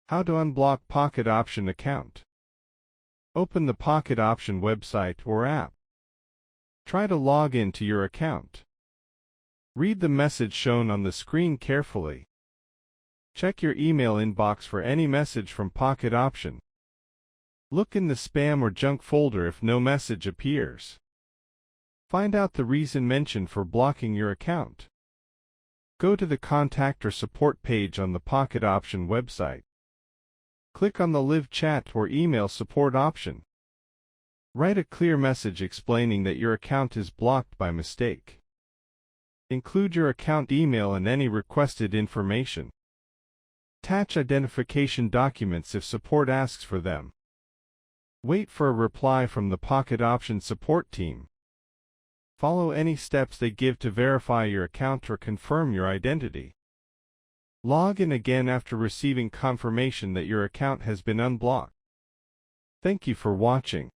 How to unblock Pocket Option account. Open the Pocket Option website or app. Try to log in to your account. Read the message shown on the screen carefully. Check your email inbox for any message from Pocket Option. Look in the spam or junk folder if no message appears. Find out the reason mentioned for blocking your account. Go to the Contact or Support page on the Pocket Option website. Click on the Live Chat or Email Support option. Write a clear message explaining that your account is blocked by mistake. Include your account email and any requested information. Attach identification documents if support asks for them. Wait for a reply from the Pocket Option support team. Follow any steps they give to verify your account or confirm your identity. Log in again after receiving confirmation that your account has been unblocked. Thank you for watching.